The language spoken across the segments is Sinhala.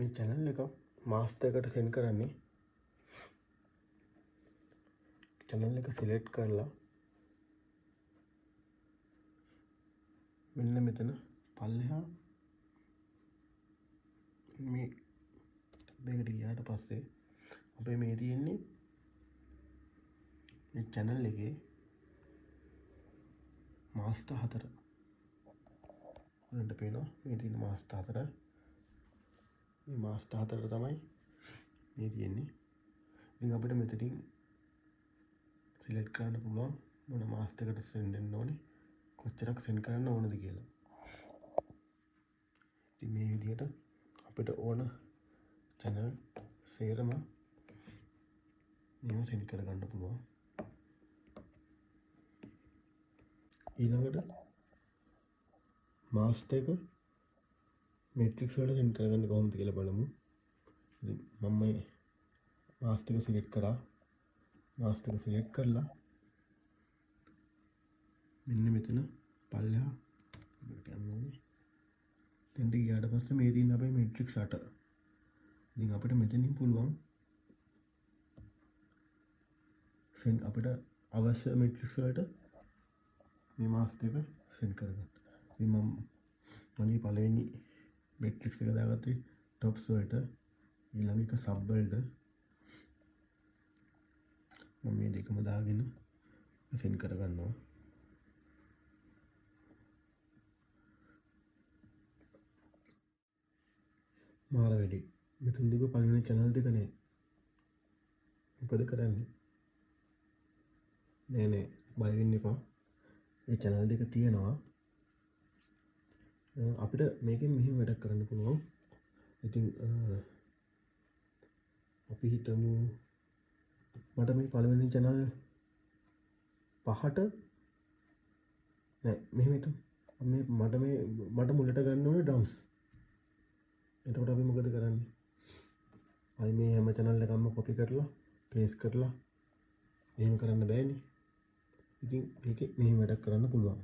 මේ channel එක master එකට send කරන්නේ channel එක select කරලා මෙන්න මෙතන පල්ලෙහා මේ මේකට ගියාට පස්සේ අපේ මේ තියෙන්නේ මේ channel එකේ master 4 ඔන්නට පේනවා මේ තියෙන master 4 මේ master 4 තමයි මේ තියෙන්නේ. ඉතින් අපිට මෙතනින් select කරන්න පුළුවන් මොන master එකට send වෙන්න ඕනේ කොච්චරක් send කරන්න ඕනද කියලා. ඉතින් මේ විදිහට අපිට ඕන channel සේරම මේව send කරගන්න පුළුවන්. ඊළඟට master එක matrix වලට send කරගන්න කොහොමද කියලා බලමු. ඉතින් මම මේ master එක select කරා. master එක select කරලා මෙන්න මෙතන පල්ලෙහා අපිට යන්න ඕනේ. දැන් ගියාට පස්සේ මේ තියෙන අපේ matrix 8. ඉතින් අපිට මෙතනින් පුළුවන් අපිට අවශ්‍ය matrix වලට මේ master එක send කරගන්න. ඉතින් මම මගේ පළවෙනි matrix එක දාගත්තේ tops වලට ඊළඟ එක sub වලට මම මේ දෙකම දාගෙන send කරගන්නවා. මාර වැඩි. මෙතන දීපු පළවෙනි channel දෙක නේ. මොකද කරන්නේ? නෑ බය වෙන්න එපා. මේ channel දෙක තියෙනවා. අපිට මේකෙන් මෙහෙම වැඩක් කරන්න පුළුවන්. ඉතින් අපි හිතමු මට මේ පළවෙනි channel පහට නෑ මෙහෙම හිතමු. මට මුලට ගන්න ඕනේ drums. එතකොට අපි මොකද කරන්නේ? අයි මේ හැම channel එකක්ම copy කරලා paste කරලා එහෙම කරන්න බෑනේ. ඉතින් මේකේ මෙහෙම වැඩක් කරන්න පුළුවන්.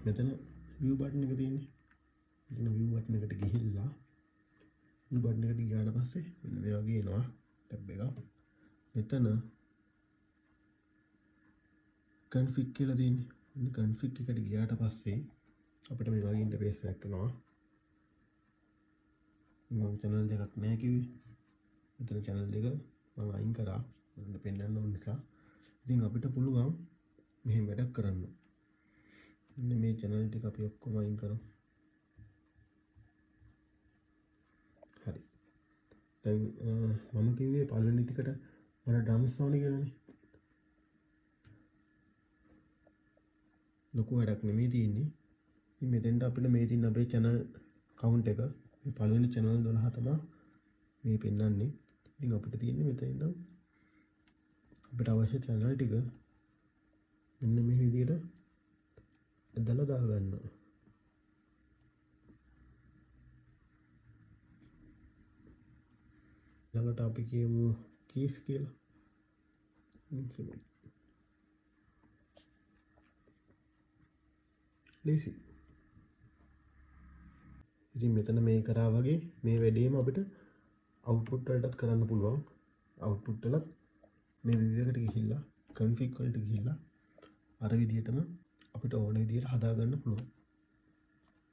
මෙතන view button එක තියෙන්නේ. මෙතන view button එකට ගිහිල්ලා view button එකට ගියාට පස්සේ මෙන්න මේ වගේ එනවා tab එක. මෙතන config කියලා තියෙන්නේ. මේ config එකට ගියාට පස්සේ අපිට මේ වගේ interface එකක් එනවා. මම channel දෙකක් නැහැ කිව්වේ. මෙතන channel දෙක මම අයින් කරා. මට පෙන්වන්න ඕන නිසා. ඉතින් අපිට පුළුවන් මෙහෙම වැඩක් කරන්න. මෙන්න මේ channel ටික අපි ඔක්කොම අයින් කරමු. හරි. දැන් මම කිව්වේ පළවෙනි ටිකට මට drums ඕනේ කියලානේ. ලොකු වැඩක් නෙමෙයි තියෙන්නේ. ඉතින් මෙතෙන්ට අපිට මේ තියෙන අපේ channel count එක මේ පළවෙනි channel 12 තමයි මේ පෙන්වන්නේ. ඉතින් අපිට තියෙන්නේ මෙතන ඉඳන් අපිට අවශ්‍ය channel ටික මෙන්න මේ විදිහට ඇදලා දාගන්න. ළඟට අපි කියමු keys කියලා. ලේසි. ඉතින් මෙතන මේ කරා වගේ මේ වැඩේම අපිට output වලටත් කරන්න පුළුවන්. output වලත් මේ විදිහකට ගිහිල්ලා config වලට ගිහිල්ලා අර විදිහටම අපිට ඕන විදිහට හදා ගන්න පුළුවන්.